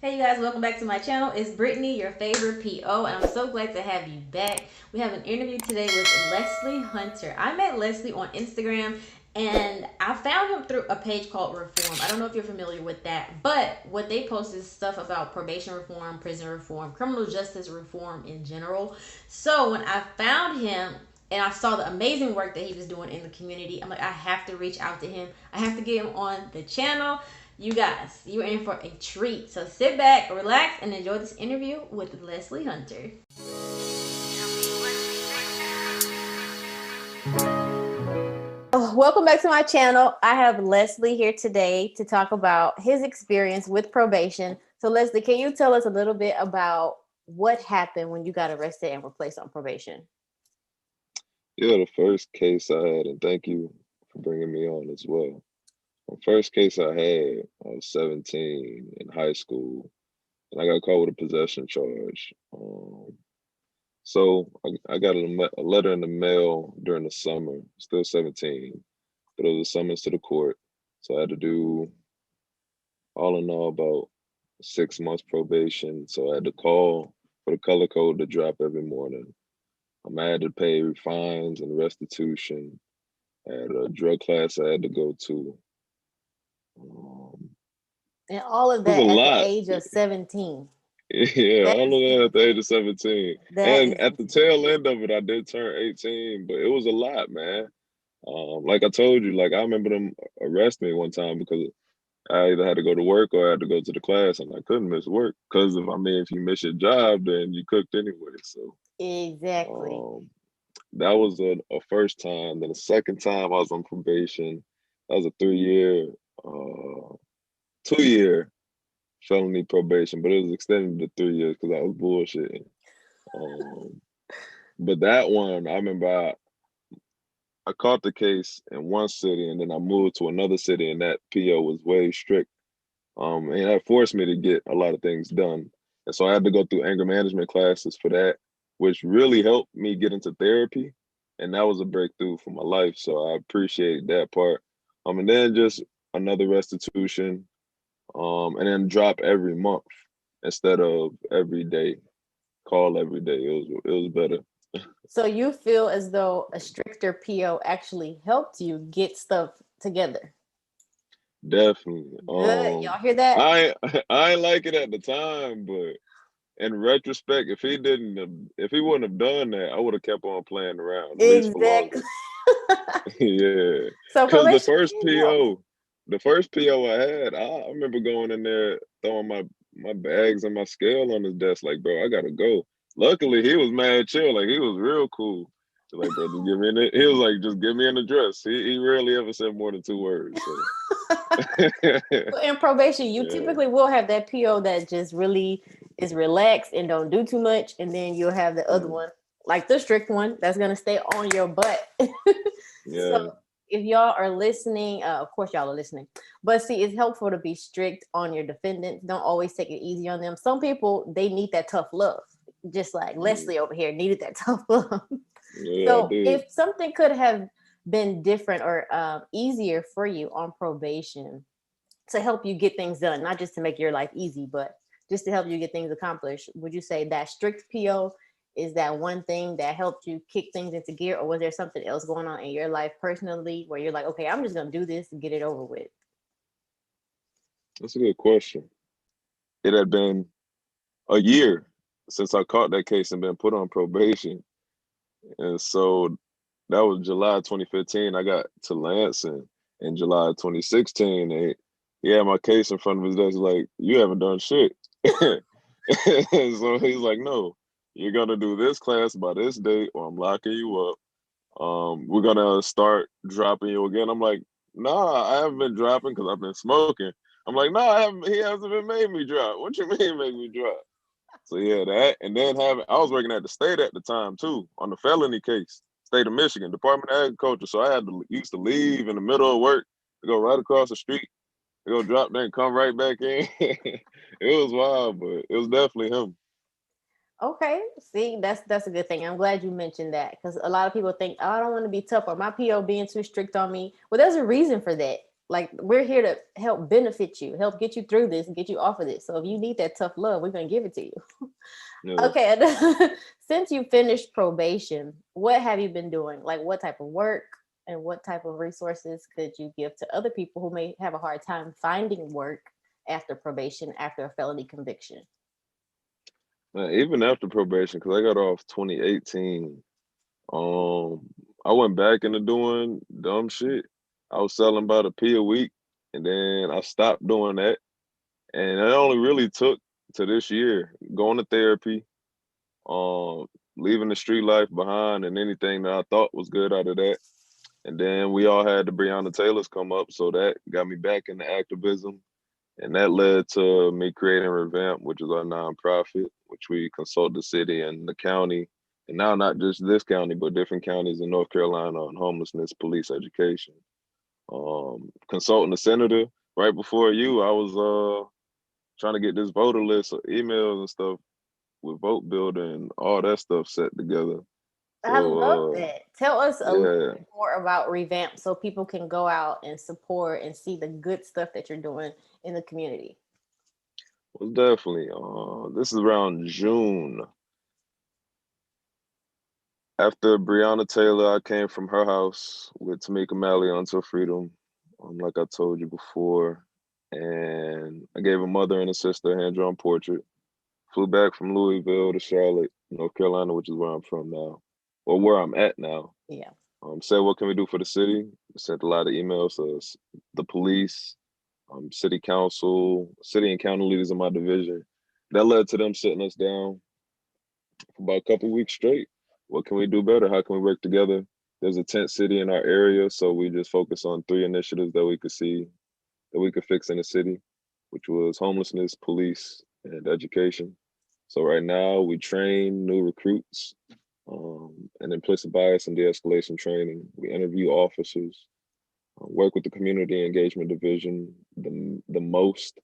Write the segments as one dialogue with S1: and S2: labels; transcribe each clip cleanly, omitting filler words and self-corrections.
S1: Hey you guys, welcome back to my channel. It's Brittany, your favorite PO, and I'm so glad to have you back. We have an interview today with Leslie Hunter. I met Leslie on Instagram and I found him through a page called Reform. I don't know if you're familiar with that, but what they post is stuff about probation reform, prison reform, criminal justice reform in general. So when I found him, and I saw the amazing work that he was doing in the community, I'm like, I have to reach out to him. I have to get him on the channel. You guys, you're in for a treat. So sit back, relax, and enjoy this interview with Leslie Hunter. Welcome back to my channel. I have Leslie here today to talk about his experience with probation. So Leslie, can you tell us a little bit about what happened when you got arrested and were placed on probation?
S2: Yeah, the first case I had, and thank you for bringing me on as well. The first case I had, I was 17 in high school, and I got caught with a possession charge. So I got a letter in the mail during the summer, still 17, but it was a summons to the court. So I had to do, all in all, about 6 months probation. So I had to call for the color code to drop every morning. I had to pay fines and restitution. I had a drug class I had to go to. Um,
S1: And all of
S2: it was a
S1: that at the
S2: lot.
S1: age of 17.
S2: Yeah,
S1: That
S2: all
S1: is
S2: of that at the age of 17.
S1: that
S2: And
S1: is
S2: at the tail end of it, I did turn 18, but it was a lot, man. Like I told you, like I remember them arrest me one time because I either had to go to work or I had to go to the class, and I couldn't miss work because if you miss your job, then you cooked anyway. So
S1: exactly.
S2: um, that was a first time. Then the second time I was on probation. That was a 3 year, 2 year felony probation, but it was extended to 3 years because I was bullshitting. Um, but that one, I remember I caught the case in one city and then I moved to another city, and that PO was way strict. And that forced me to get a lot of things done. And so I had to go through anger management classes for that, which really helped me get into therapy. And that was a breakthrough for my life. So I appreciate that part. And then just another restitution, and then drop every month instead of every day. Call every day. It was better.
S1: So you feel as though a stricter PO actually helped you get stuff together.
S2: Definitely.
S1: Good. Y'all hear that?
S2: I I ain't like it at the time, but in retrospect, if he wouldn't have done that, I would have kept on playing around at least for longer.
S1: Exactly.
S2: Yeah,
S1: So
S2: because
S1: probation can help.
S2: The first PO I had, I remember going in there throwing my bags and my scale on his desk, like, bro, I gotta go. Luckily, he was mad chill, like he was real cool. He's like, bro, just give me he was like, just give me an address. He rarely ever said more than 2 words. So
S1: So in probation, you
S2: yeah,
S1: typically will have that PO that just really is relaxed and don't do too much, and then you'll have the other
S2: mm,
S1: one, like the strict one, that's gonna stay on your butt. So
S2: yeah,
S1: if y'all are listening, of course y'all are listening, but see, it's helpful to be strict on your defendants. Don't always take it easy on them. Some people, they need that tough love, just like
S2: mm,
S1: Leslie over here needed that tough love.
S2: yeah, I
S1: So
S2: did.
S1: if something could have been different or easier for you on probation to help you get things done, not just to make your life easy, but just to help you get things accomplished, would you say that strict PO is that one thing that helped you kick things into gear, or was there something else going on in your life personally where you're like, okay, I'm just gonna do this and get it over with?
S2: That's a good question. It had been a year since I caught that case and been put on probation. And so that was July 2015. I got to Lansing in July 2016. And he had my case in front of his desk, like, you haven't done shit. So he's like, no, you're going to do this class by this date or I'm locking you up. We're going to start dropping you again. I'm like, nah, I haven't been dropping because I've been smoking. I'm like, no, I haven't. He hasn't been made me drop. What you mean make me drop? So yeah, that and then I was working at the state at the time too on the felony case, state of Michigan, Department of Agriculture. So I had to used to leave in the middle of work to go right across the street, to go drop there and come right back in. It was wild, but it was definitely him.
S1: Okay, see, that's a good thing. I'm glad you mentioned that because a lot of people think, oh, I don't want to be tough or my PO being too strict on me. Well, there's a reason for that. Like, we're here to help benefit you, help get you through this and get you off of this. So if you need that tough love, we're going to give it to you.
S2: Yeah.
S1: Okay. Since you finished probation, what have you been doing? Like, what type of work and what type of resources could you give to other people who may have a hard time finding work after probation, after a felony conviction?
S2: Man, even after probation, because I got off 2018, I went back into doing dumb shit. I was selling about a P a week, and then I stopped doing that. And it only really took to this year, going to therapy, um, leaving the street life behind and anything that I thought was good out of that. And then we all had the Breonna Taylors come up, so that got me back into activism. And that led to me creating Revamp, which is our nonprofit, which we consult the city and the county, and now not just this county, but different counties in North Carolina on homelessness, police education. Consulting the senator right before you, I was trying to get this voter list of emails and stuff with vote builder and all that stuff set together.
S1: I love
S2: So
S1: that. Tell us a little
S2: yeah,
S1: bit more about Revamp so people can go out and support and see the good stuff that you're doing in the community.
S2: well definitely. This is around June. After Breonna Taylor, I came from her house with Tamika Malley until freedom, like I told you before. And I gave a mother and a sister a hand-drawn portrait. Flew back from Louisville to Charlotte, North Carolina, which is where I'm from now, or where I'm at now.
S1: Yeah.
S2: Said, what can we do for the city? Sent a lot of emails to the police, city council, city and county leaders in my division. That led to them sitting us down for about a couple weeks straight. What can we do better? How can we work together? There's a tent city in our area, so we just focus on 3 initiatives that we could see that we could fix in the city, which was homelessness, police, and education. So right now we train new recruits and implicit bias and de-escalation training. We interview officers, work with the community engagement division the most.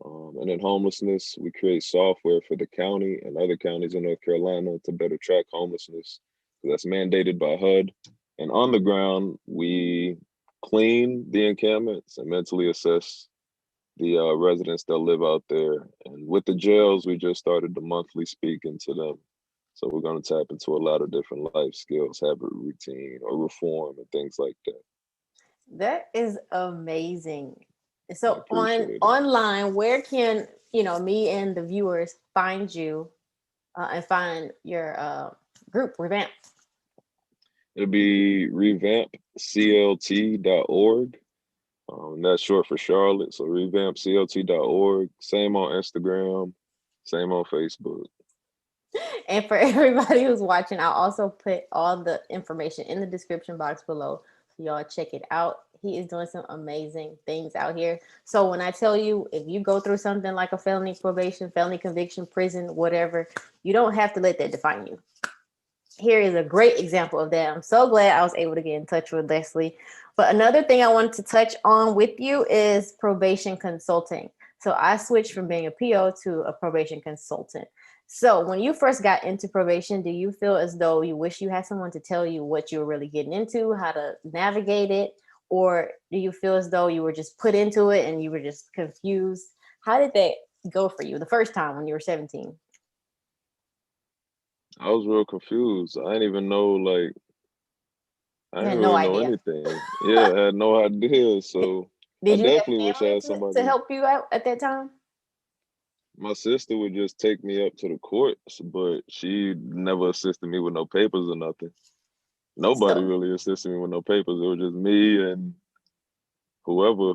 S2: And in homelessness, we create software for the county and other counties in North Carolina to better track homelessness. That's mandated by HUD. And on the ground, we clean the encampments and mentally assess the residents that live out there. And with the jails, we just started the monthly speaking to them. So we're going to tap into a lot of different life skills, habit routine, or reform and things like that.
S1: That is amazing.
S2: I
S1: So on
S2: appreciate it.
S1: online, where can me and the viewers find you and find your group Revamp?
S2: It'll be RevampCLT.org. That's short for Charlotte. So RevampCLT.org. Same on Instagram. Same on Facebook.
S1: And for everybody who's watching, I'll also put all the information in the description box below. So y'all check it out. He is doing some amazing things out here. So when I tell you, if you go through something like a felony probation, felony conviction, prison, whatever, you don't have to let that define you. Here is a great example of that. I'm so glad I was able to get in touch with Leslie. But another thing I wanted to touch on with you is probation consulting. So I switched from being a PO to a probation consultant. So when you first got into probation, do you feel as though you wish you had someone to tell you what you were really getting into, how to navigate it? Or do you feel as though you were just put into it and you were just confused? How did that go for you the first time when you were 17?
S2: I was real confused. I didn't even know, like, I
S1: You
S2: didn't
S1: had no
S2: really know
S1: idea.
S2: anything. Yeah, I had no idea. So I
S1: Did you have
S2: definitely wish I
S1: family
S2: had
S1: to
S2: somebody.
S1: help you out at that time?
S2: My sister would just take me up to the courts, but she never assisted me with no papers or nothing. Nobody
S1: So,
S2: really assisted me with no papers. It was just me and whoever.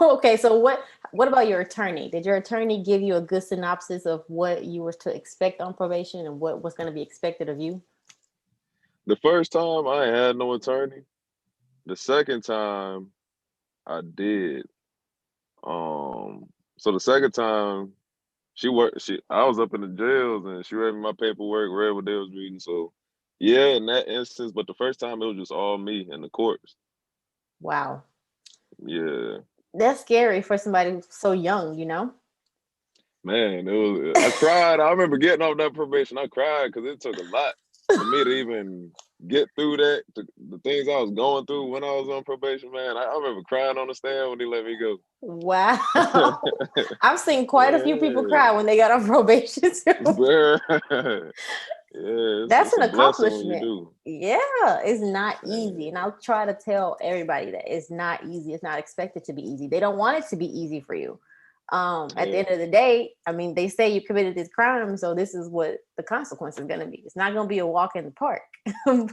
S1: okay, so what about your attorney? Did your attorney give you a good synopsis of what you were to expect on probation and what was going to be expected of you?
S2: The first time I ain't had no attorney. The second time I did. Um, so the second time I was up in the jails and she read me my paperwork, read what they was reading. So yeah, in that instance, but the first time it was just all me in the courts.
S1: Wow.
S2: Yeah.
S1: That's scary for somebody who's so young.
S2: Man, it was I cried. I remember getting off that probation. I cried because it took a lot for me to even get through that, the things I was going through when I was on probation, man. I remember crying on the stand when he let me go.
S1: Wow. I've seen quite a few people
S2: Yeah,
S1: cry when they got on probation too.
S2: bruh. Yeah,
S1: That's
S2: it's
S1: an
S2: a blessing when you
S1: accomplishment.
S2: do.
S1: Yeah, it's not easy. And
S2: Man,
S1: I'll try to tell everybody that it's not easy. It's not expected to be easy. They don't want it to be easy for you. At the
S2: yeah,
S1: end of the day, I mean, they say you committed this crime, so this is what the consequence is going to be. It's not going to be a walk in the park.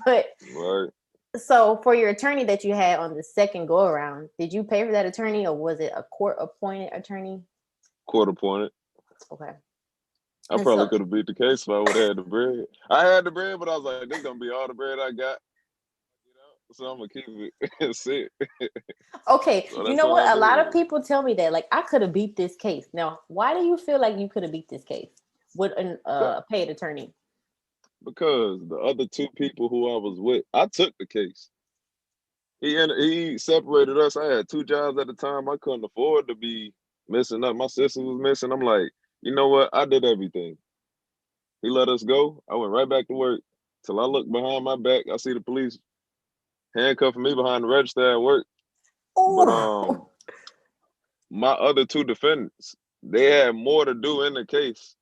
S1: But
S2: right.
S1: so for your attorney that you had on the second go around, did you pay for that attorney or was it a court appointed attorney?
S2: Court appointed.
S1: Okay.
S2: I
S1: And
S2: probably
S1: so
S2: could have beat the case if I would have had the bread. I had the bread, but I was like, this is gonna be all the bread I got, so I'm gonna keep it and sit.
S1: okay,
S2: So
S1: you
S2: that's
S1: know
S2: what I
S1: what? A lot of
S2: did.
S1: people tell me that, like, I could have beat this case. Now, why do you feel like you could have beat this case with an
S2: But
S1: paid attorney?
S2: because the other two people who I was with, I took the case. He separated us. I had two jobs at the time. I couldn't afford to be missing up. My sister was missing. I'm like, you know what? I did everything. He let us go. I went right back to work. Till I look behind my back, I see the police handcuffing me behind the register at work. But
S1: Oh,
S2: my other two defendants, they had more to do in the case,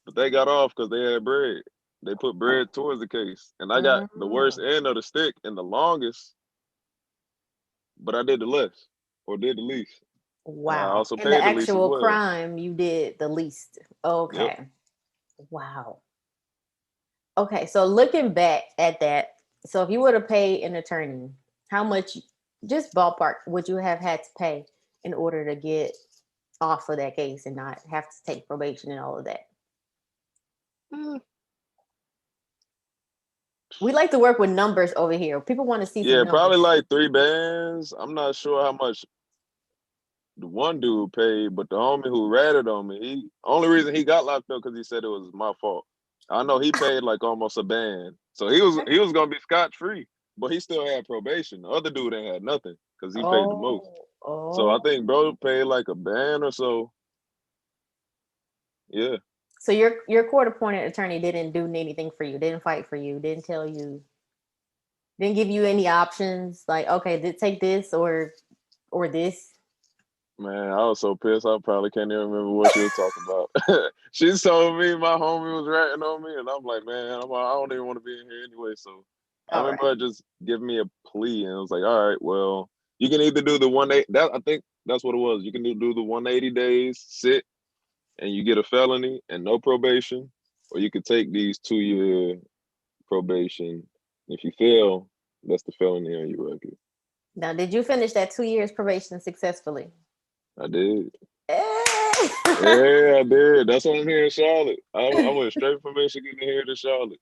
S2: but they got off because they had bread. They put bread towards the case, and I got the worst
S1: mm,
S2: end of the stick and the longest, but I did the less or did the least, and I
S1: wow.
S2: also
S1: In the
S2: paid the least as
S1: actual
S2: well.
S1: crime, you did the least.
S2: Yep.
S1: Okay. Wow. Okay. So looking back at that, so if you would have paid an attorney, how much, just ballpark, would you have had to pay in order to get off of that case and not have to take probation and all of that?
S2: Mm.
S1: We like to work with numbers over here. People want to see some
S2: Yeah, probably
S1: numbers.
S2: like 3 bands. I'm not sure how much the one dude paid, but the homie who ratted on me, he only reason he got locked up because he said it was my fault. I know he paid like almost a band, so he was gonna be scot free, but he still had probation. The other dude ain't had nothing because he paid the most.
S1: Oh,
S2: So I
S1: oh.
S2: think bro paid like a band or so. Yeah,
S1: So your court appointed attorney didn't do anything for you, didn't fight for you, didn't tell you, didn't give you any options like, okay, take this or this.
S2: man, I was so pissed. I probably can't even remember what she was talking about. She told me my homie was ratting on me, and I'm like, man, I don't even want to be in here anyway. So I
S1: All
S2: remember
S1: right.
S2: her just giving me a plea, and it was like, all right, well, you can either do the 180. That I think that's what it was. You can do the 180 days, sit, and you get a felony and no probation, or you could take these 2-year probation. If you fail, that's the felony on your record.
S1: Now, did you finish that 2 years probation successfully?
S2: I did.
S1: Eh.
S2: Yeah, I did. That's why I'm here in Charlotte. I went straight from Michigan to here to Charlotte.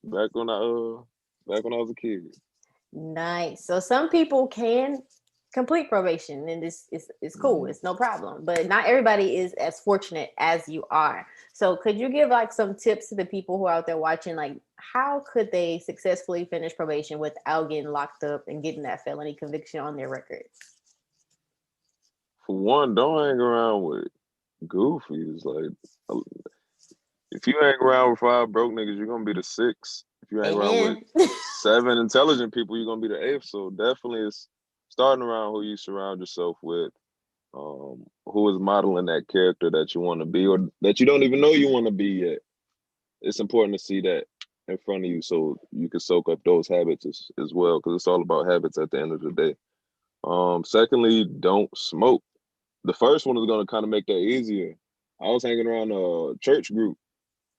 S2: Back when I was a kid.
S1: Nice. So some people can complete probation and this is cool.
S2: Mhm.
S1: It's no problem. But not everybody is as fortunate as you are. So could you give like some tips to the people who are out there watching? Like how could they successfully finish probation without getting locked up and getting that felony conviction on their record?
S2: For one, don't hang around with goofies. Like, uh, if you hang around with 5 broke niggas, you're gonna be the sixth. If you hang around with
S1: Amen.
S2: 7 intelligent people, you're gonna be the eighth. So definitely, it's starting around who you surround yourself with. Who is modeling that character that you want to be, or that you don't even know you want to be yet. It's important to see that in front of you so you can soak up those habits as well, because it's all about habits at the end of the day. Secondly, don't smoke. The first one is going to kind of make that easier. I was hanging around a church group.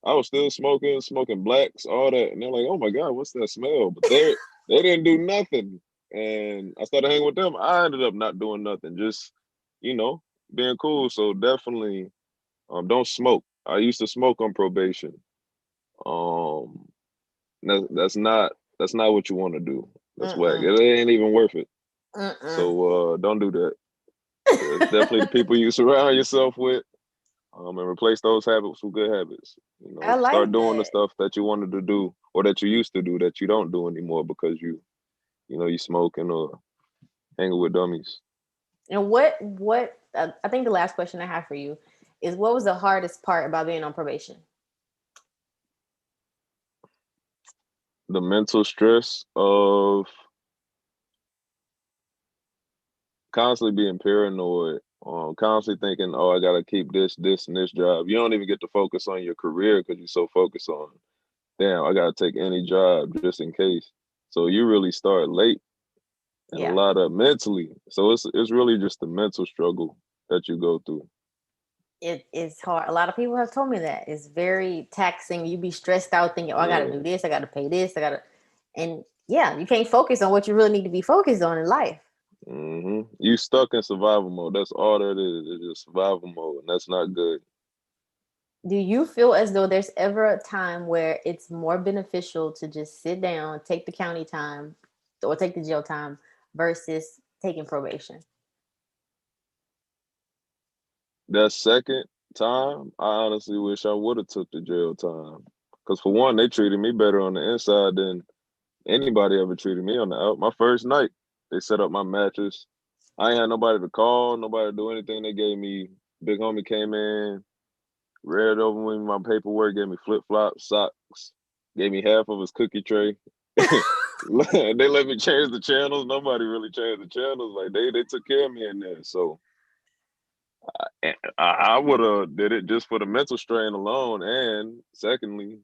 S2: I was still smoking blacks, all that, and they're like, "Oh my God, what's that smell?" But they didn't do nothing, and I started hanging with them. I ended up not doing nothing, just you know being cool. So definitely, don't smoke. I used to smoke on probation. Um, that's not what you want to do. That's whack.
S1: Mm-mm.
S2: It ain't even worth it.
S1: Mm-mm.
S2: So don't do that. Yeah, it's definitely the people you surround yourself with, and replace those habits with good habits.
S1: I
S2: Start
S1: like
S2: doing the
S1: that.
S2: stuff that you wanted to do or that you used to do that you don't do anymore because you smoking or hanging with dummies.
S1: And what I think the last question I have for you is what was the hardest part about being on probation?
S2: the mental stress of constantly being paranoid, constantly thinking, "Oh, I gotta keep this, and this job." You don't even get to focus on your career because you're so focused on, "Damn, I gotta take any job just in case." So you really start late and a
S1: Yeah.
S2: lot of mentally. So it's really just the mental struggle that you go through.
S1: It's hard. A lot of people have told me that it's very taxing. You be stressed out thinking, "Oh, I got to
S2: Yeah.
S1: do this. I got to pay this. I got to," and yeah, you can't focus on what you really need to be focused on in life.
S2: You stuck in survival mode. That's all that is. It's just survival mode, and that's not good.
S1: Do you feel as though there's ever a time where it's more beneficial to just sit down, take the county time, or take the jail time versus taking probation?
S2: That second time, I honestly wish I would have took the jail time. Cause for one, they treated me better on the inside than anybody ever treated me on the out. My first night, they set up my mattress. I ain't had nobody to call, nobody to do anything. They gave me, big homie came in, read over me my paperwork, gave me flip flops, socks, gave me half of his cookie tray. They let me change the channels. Nobody really changed the channels. Like they took care of me in there. So I would have did it just for the mental strain alone. And secondly,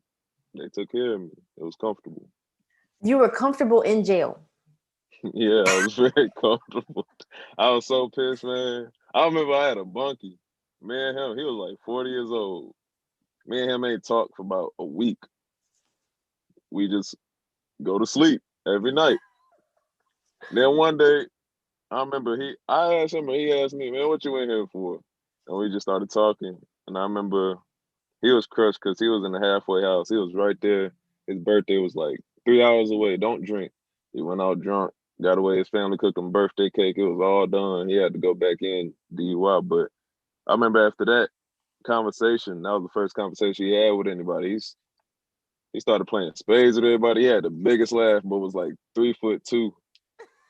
S2: they took care of me. It was comfortable.
S1: You were comfortable in jail.
S2: Yeah, I was very comfortable. I was so pissed, man. I remember I had a bunkie. Me and him, he was like 40 years old. Me and him ain't talked for about a week. We just go to sleep every night. Then one day, I remember I asked him, and he asked me, "Man, what you in here for?" And we just started talking. And I remember he was crushed because he was in the halfway house. He was right there. His birthday was like 3 hours away. Don't drink. He went out drunk, got away. His family cooked him birthday cake. It was all done. He had to go back in DUI. But I remember after that conversation, that was the first conversation he had with anybody. He started playing spades with everybody. He had the biggest laugh, but was like 3'2".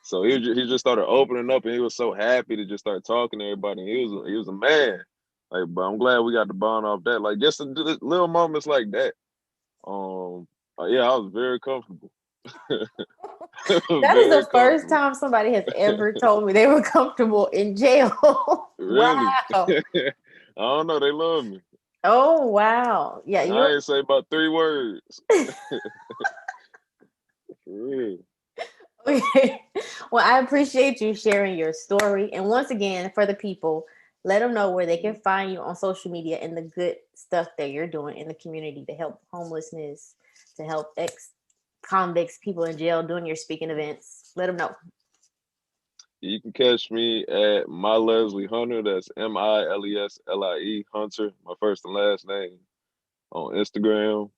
S2: So he just started opening up, and he was so happy to just start talking to everybody. And he was a man. Like, but I'm glad we got the bond off that. Like, just little moments like that. Yeah, I was very comfortable.
S1: That is the
S2: Very
S1: first
S2: comfortable.
S1: time somebody has ever told me they were comfortable in jail.
S2: Really?
S1: Wow.
S2: I don't know. They love me.
S1: Oh wow. Yeah,
S2: I
S1: you
S2: ain't say about 3 words. For real.
S1: okay. Well, I appreciate you sharing your story. And once again, for the people, let them know where they can find you on social media and the good stuff that you're doing in the community to help homelessness, to help ex convicts, people in jail, doing your speaking events. Let them know.
S2: You can catch me at My Leslie Hunter. That's MILESLIE Hunter, my first and last name, on Instagram.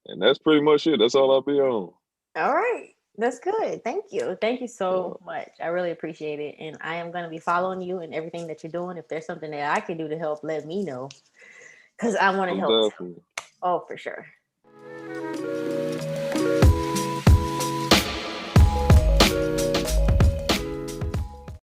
S2: And that's pretty much it. That's all I'll be on.
S1: All right. That's good. Thank you. Thank you
S2: Yeah,
S1: so much. I really appreciate it. And I am going to be following you and everything that you're doing. If there's something that I can do to help, let me know because I want to
S2: most
S1: help too.
S2: definitely.
S1: Oh, for sure.